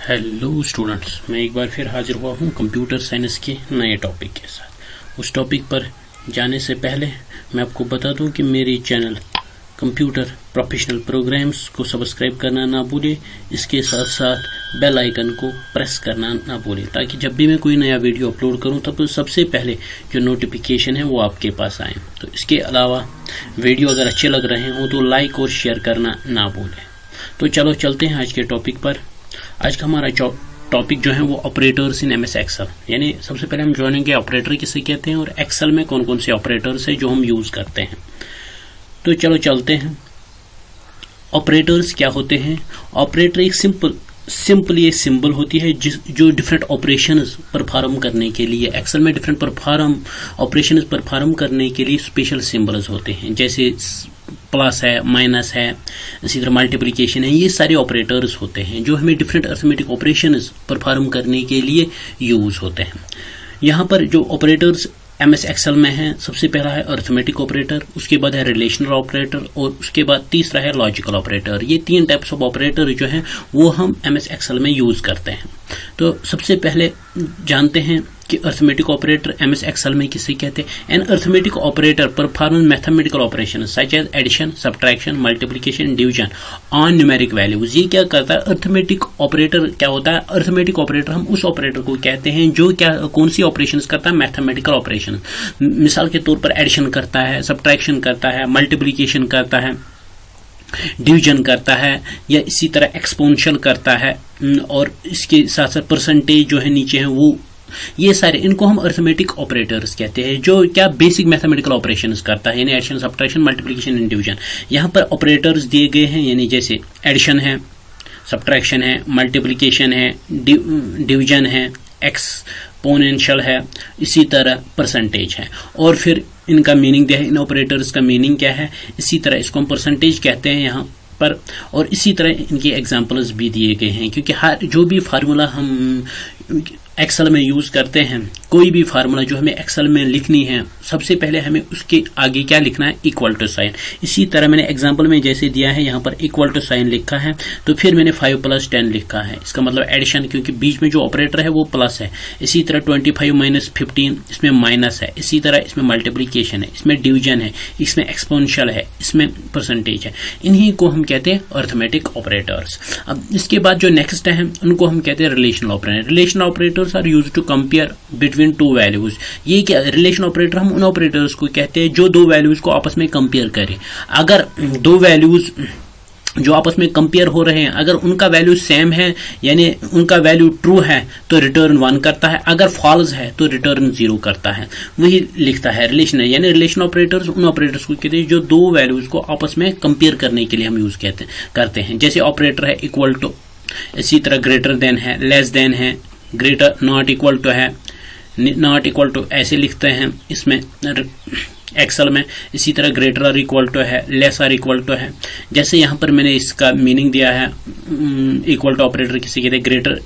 Hello students, मैं एक बार फिर हाजिर हुआ हूँ कंप्यूटर साइंस के नए टॉपिक के साथ। उस टॉपिक पर जाने से पहले मैं आपको बता दूं कि मेरे चैनल कंप्यूटर प्रोफेशनल प्रोग्राम्स को सब्सक्राइब करना ना भूलें। इसके साथ साथ बेल आइकन को प्रेस करना ना भूलें ताकि जब भी मैं कोई नया वीडियो अपलोड करूं तब सबसे पहले जो नोटिफिकेशन है वो आपके पास आए। तो इसके अलावा वीडियो अगर अच्छे लग रहे हों तो लाइक और शेयर करना ना भूलें। तो चलो चलते हैं आज के टॉपिक पर। आज का हमारा टॉपिक जो है वो ऑपरेटर्स इन एमएस एक्सेल, यानी सबसे पहले हम जानेंगे ऑपरेटर किसे कहते हैं और एक्सेल में कौन कौन से ऑपरेटर्स है जो हम यूज करते हैं। तो चलो चलते हैं। ऑपरेटर्स क्या होते हैं? ऑपरेटर एक सिंपली एक सिंबल होती है जो डिफरेंट ऑपरेशंस परफॉर्म करने के लिए, एक्सेल में डिफरेंट ऑपरेशंस परफॉर्म करने के लिए स्पेशल सिंबल्स होते हैं, जैसे प्लस है, माइनस है, इसी तरह मल्टीप्लिकेशन है। ये सारे ऑपरेटर्स होते हैं जो हमें डिफरेंट अरिथमेटिक ऑपरेशंस परफॉर्म करने के लिए यूज होते हैं। यहाँ पर जो ऑपरेटर्स एमएस एक्सेल में है, सबसे पहला है अरिथमेटिक ऑपरेटर, उसके बाद है रिलेशनल ऑपरेटर और उसके बाद तीसरा है लॉजिकल ऑपरेटर। ये तीन टाइप्स ऑफ ऑपरेटर जो हैं वो हम एमएस एक्सेल में यूज करते हैं। तो सबसे पहले जानते हैं कि अरिथमेटिक ऑपरेटर एमएस एक्सेल में किसे कहते हैं। An arithmetic operator perform mathematical operation such as addition, subtraction, multiplication, division on numeric values. ये क्या करता है? अरिथमेटिक ऑपरेटर क्या होता है? अरिथमेटिक ऑपरेटर हम उस ऑपरेटर को कहते हैं जो कौन सी ऑपरेशंस करता है? Mathematical operation. मिसाल के तौर पर एडिशन करता है, सब्ट्रैक्शन करता है, मल्टीप्लिकेशन करता है, डिवीजन करता है, या इसी तरह एक्सपोनेंशियल करता है, और इसके साथ साथ परसेंटेज जो है नीचे है वो, ये सारे इनको हम अरिथमेटिक ऑपरेटर्स कहते हैं जो क्या बेसिक मैथमेटिकल ऑपरेशंस करता है, यानी addition, subtraction, multiplication and division. यहाँ पर ऑपरेटर्स दिए गए हैं, यानी जैसे एडिशन है, सब्ट्रैक्शन है, मल्टीप्लिकेशन है, डिवीजन है, एक्सपोनेंशियल है, इसी तरह परसेंटेज है। और फिर इनका मीनिंग दिया है, इन ऑपरेटर्स का मीनिंग क्या है। इसी तरह इसको हम परसेंटेज कहते हैं यहाँ पर, और इसी तरह इनके एग्जाम्पल्स भी दिए गए हैं, क्योंकि हर जो भी फार्मूला हम एक्सेल में यूज करते हैं, कोई भी फार्मूला जो हमें एक्सेल में लिखनी है, सबसे पहले हमें उसके आगे क्या लिखना है? Equal to sign. इसी तरह मैंने एग्जांपल में जैसे दिया है, यहाँ पर इक्वल टू साइन लिखा है, तो फिर मैंने 5 + 10 लिखा है, इसका मतलब एडिशन, क्योंकि बीच में जो ऑपरेटर है वो प्लस है। इसी तरह 25 - 15 इसमें माइनस है। इसी तरह इसमें मल्टीप्लिकेशन है, इसमें डिवीजन है, इसमें एक्सपोनेंशियल है, इसमें परसेंटेज है। इन्हीं को हम कहते हैं अरिथमेटिक ऑपरेटर्स। अब इसके बाद जो नेक्स्ट है उनको हम कहते हैं relational operator. Relational operators are used to compare between two values. ये क्या? रिलेशन ऑपरेटर हम उन ऑपरेटर्स को कहते हैं जो दो वैल्यूज को आपस में कंपेयर करें। अगर दो वैल्यूज जो आपस में कंपेयर हो रहे हैं, अगर उनका वैल्यू सेम है, यानी उनका वैल्यू ट्रू है, तो रिटर्न 1 करता है, अगर फॉल्स है तो रिटर्न 0 करता है। वही लिखता है रिलेशन है, यानी रिलेशन ऑपरेटर्स उन ऑपरेटर्स को कहते हैं जो दो वैल्यूज को आपस में कंपेयर करने के लिए हम यूज करते हैं। जैसे ऑपरेटर है इक्वल टू, इसी तरह ग्रेटर देन है, लेस देन है, ग्रेटर नॉट इक्वल टू है, नॉट इक्वल टू ऐसे लिखते हैं इसमें एक्सेल में। इसी तरह ग्रेटर आर इक्वल टू है, लेस आर इक्वल टू है। जैसे यहाँ पर मैंने इसका मीनिंग दिया है, इक्वल टू ऑपरेटर किसे कहते हैं? ग्रेटर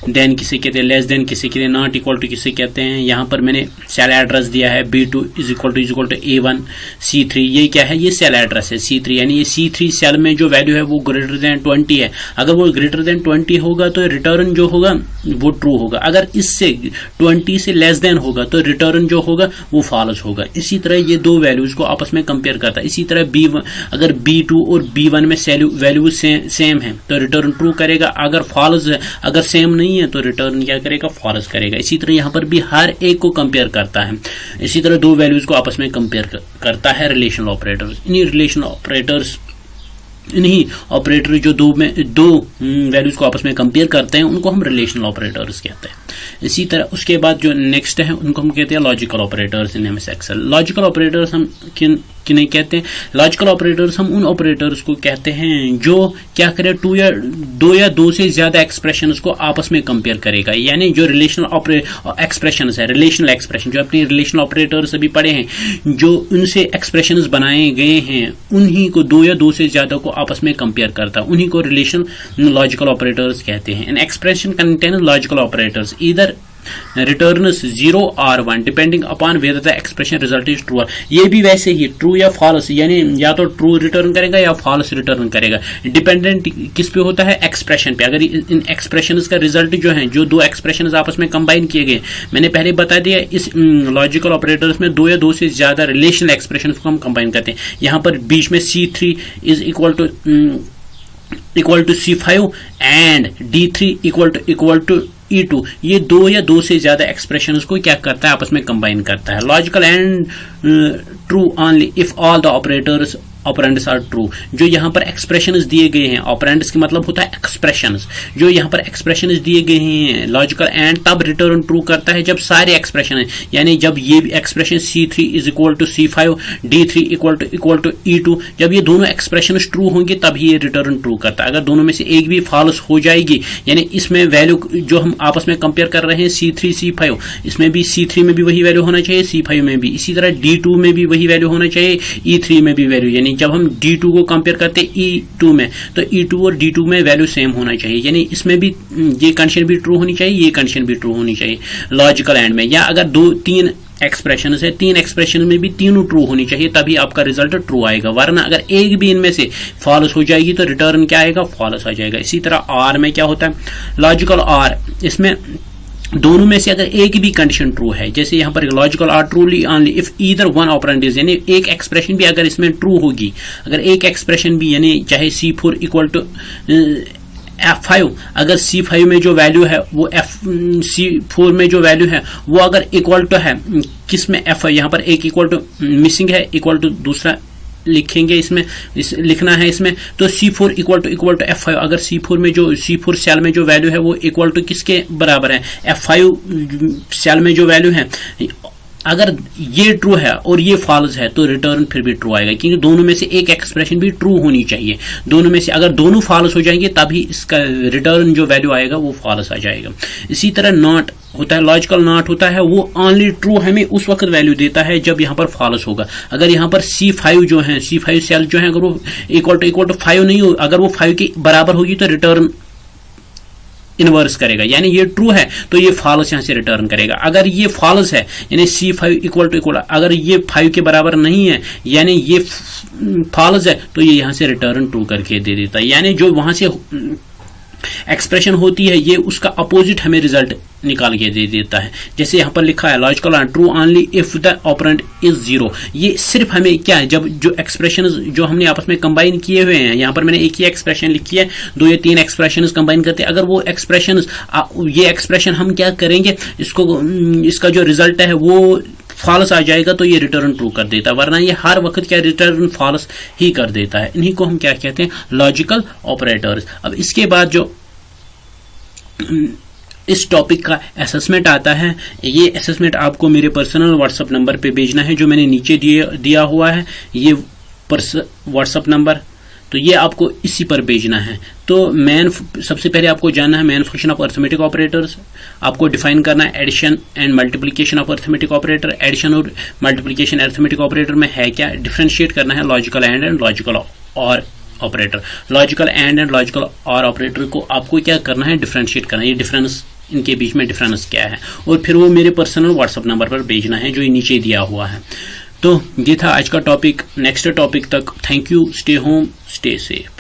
देन किसे कहते हैं? लेस देन किसे कहते हैं? नॉट इक्वल टू किसे कहते हैं? यहाँ पर मैंने सेल एड्रेस दिया है, B2 = A1 C3। ये क्या है? ये सेल एड्रेस है C3, यानी ये C3 सेल में जो वैल्यू है वो ग्रेटर देन 20 है। अगर वो ग्रेटर देन 20 होगा तो रिटर्न जो होगा वो ट्रू होगा, अगर इससे 20 से लेस देन होगा तो रिटर्न जो होगा वो फॉल्स होगा। इसी तरह ये दो वैल्यूज को आपस में कंपेयर करता है। इसी तरह B1, अगर B2 और B1 में वैल्यू सेम है तो रिटर्न ट्रू करेगा, अगर फॉल्स है, अगर सेम नहीं है तो रिटर्न क्या करेगा? फॉल्स करेगा। इसी तरह यहाँ पर भी हर एक को कंपेयर करता है। इसी तरह दो वैल्यूज को आपस में कंपेयर करता है रिलेशनल ऑपरेटर्स। इन्हीं रिलेशनल ऑपरेटर्स, इन्हीं ऑपरेटर जो दो वैल्यूज को आपस में कंपेयर करते हैं उनको हम रिलेशनल ऑपरेटर्स कहते हैं। इसी तरह उसके बाद जो नेक्स्ट है उनको हम कहते हैं logical operators in MS Excel. Logical operators हम किन्हें कहते हैं? लॉजिकल ऑपरेटर्स हम उन ऑपरेटर्स को कहते हैं जो क्या करे? दो या दो से ज्यादा एक्सप्रेशंस को आपस में कंपेयर करेगा, यानी जो रिलेशनल एक्सप्रेशंस है, रिलेशनल एक्सप्रेशन जो अपने रिलेशनल ऑपरेटर्स अभी पढ़े हैं, जो उनसे एक्सप्रेशंस बनाए गए हैं, उन्हीं को दो या दो से ज्यादा को आपस में कंपेयर करता है, उन्हीं को रिलेशन लॉजिकल ऑपरेटर्स कहते हैं। An expression contain logical operators either returns 0 or 1 depending upon whether the expression result is true or। ये भी वैसे ही ट्रू या फॉल्स, यानी या तो ट्रू रिटर्न करेगा या फॉल्स रिटर्न करेगा। डिपेंडेंट किस पे होता है? एक्सप्रेशन पे। अगर इन एक्सप्रेशंस का रिजल्ट जो है, जो दो एक्सप्रेशंस आपस में कंबाइन किए गए, मैंने पहले बता दिया इस लॉजिकल ऑपरेटर्स में दो या दो से ज्यादा रिलेशनल एक्सप्रेशंस को हम कंबाइन करते हैं। यहां पर बीच में C3 is equal to C5 and D3 equal to E2, ये दो या दो से ज्यादा एक्सप्रेशंस को क्या करता है? आपस में कंबाइन करता है। Logical and true only if all the operators operands are true. जो यहाँ पर एक्सप्रेशंस दिए गए हैं, ऑपरेंड्स की मतलब होता है एक्सप्रेशंस, जो यहाँ पर एक्सप्रेशंस दिए गए हैं लॉजिकल एंड तब रिटर्न ट्रू करता है जब सारे एक्सप्रेशन है, यानी जब ये expression C3 is equal to C5, D3 equal to E2, जब ये दोनों एक्सप्रेशन ट्रू होंगे तभी ये रिटर्न ट्रू करता है। अगर दोनों में से एक भी फॉल्स हो जाएगी, यानी इसमें वैल्यू जो हम आपस में कंपेयर कर रहे हैं C3 C5, इसमें भी C3 में भी वही वैल्यू होना चाहिए, C5 में भी, इसी तरह D2 में भी वही वैल्यू होना चाहिए, E3 में भी वैल्यू, यानी जब हम D2 को कंपेयर करते हैं E2 में, तो E2 और D2 में वैल्यू सेम होना चाहिए, यानी इसमें भी ये कंडीशन भी ट्रू होनी चाहिए, ये कंडीशन भी ट्रू होनी चाहिए लॉजिकल एंड में। या अगर तीन एक्सप्रेशन है, तीन एक्सप्रेशन में भी तीनों ट्रू होनी चाहिए, तभी आपका रिजल्ट ट्रू आएगा। वरना अगर एक भी इनमें से फॉल्स हो जाएगी तो रिटर्न क्या आएगा? फॉल्स आ जाएगा। इसी तरह आर में क्या होता है? लॉजिकल आर, इसमें दोनों में से अगर एक भी कंडीशन ट्रू है, जैसे यहां पर logical or truly only if either one operand is, यानी एक एक्सप्रेशन भी अगर इसमें ट्रू होगी, अगर एक एक्सप्रेशन भी, यानी चाहे C4 इक्वल टू F5, अगर C5 में जो वैल्यू है वो C4 में जो वैल्यू है वो अगर इक्वल टू है किस में? F5, यहां पर एक इक्वल टू मिसिंग है, इक्वल टू दूसरा लिखेंगे, इसमें लिखना है इसमें, तो C4 इक्वल टू F5, अगर C4 सेल में जो वैल्यू है वो इक्वल टू किसके बराबर है? F5 सेल में जो वैल्यू है, अगर ये ट्रू है और ये फॉल्स है तो रिटर्न फिर भी ट्रू आएगा, क्योंकि दोनों में से एक एक्सप्रेशन भी ट्रू होनी चाहिए। दोनों में से अगर दोनों फॉल्स हो जाएंगे तभी इसका रिटर्न जो वैल्यू आएगा वो फॉल्स आ जाएगा। इसी तरह नॉट होता है, लॉजिकल नॉट होता है, वो ओनली ट्रू हमें उस वक्त वैल्यू देता है जब यहाँ पर फॉल्स होगा। अगर यहाँ पर C5 जो है, C5 सेल जो है, अगर वो इक्वल टू 5 नहीं हो, अगर वो 5 के बराबर होगी तो रिटर्न इनवर्स करेगा, यानी ये ट्रू है तो ये फॉल्स यहां से रिटर्न करेगा। अगर ये फॉल्स है, यानी C5 इक्वल टू अगर ये 5 के बराबर नहीं है, यानी ये फॉल्स है, तो ये यहां से रिटर्न ट्रू करके दे देता है। यानी जो वहां से एक्सप्रेशन होती है ये उसका अपोजिट हमें रिजल्ट निकाल के दे देता है। जैसे यहां पर लिखा है logical true only if the operand is 0, ये सिर्फ हमें क्या है, जब जो एक्सप्रेशन जो हमने आपस में कंबाइन किए हुए हैं, यहां पर मैंने एक ही एक्सप्रेशन लिखी है, 2 या 3 एक्सप्रेशन कंबाइन करते हैं, अगर वो एक्सप्रेशन ये एक्सप्रेशन हम क्या करेंगे, इसका जो रिजल्ट है वो फॉल्स आ जाएगा तो ये रिटर्न ट्रू कर देता है, वरना ये हर वक्त क्या रिटर्न फॉल्स ही कर देता है। इन्हीं को हम क्या कहते हैं? Logical operators. अब इसके बाद जो इस टॉपिक का असेसमेंट आता है, ये असेसमेंट आपको मेरे पर्सनल व्हाट्सएप नंबर पे भेजना है, जो मैंने नीचे दिया हुआ है, ये व्हाट्सएप नंबर, तो ये आपको इसी पर भेजना है। तो सबसे पहले आपको जानना है main function of arithmetic operators, आपको डिफाइन करना है addition and multiplication of arithmetic operator. Addition और मल्टीप्लिकेशन अरिथमेटिक ऑपरेटर में है क्या, डिफरेंशिएट करना है logical and logical or operator. Logical and logical or operator को आपको क्या करना है, डिफरेंशिएट करना है, ये डिफरेंस, इनके बीच में डिफरेंस क्या है, और फिर वो मेरे पर्सनल व्हाट्सएप नंबर पर भेजना है जो नीचे दिया हुआ है। तो ये था आज का टॉपिक। नेक्स्ट टॉपिक तक thank you, stay home, stay safe.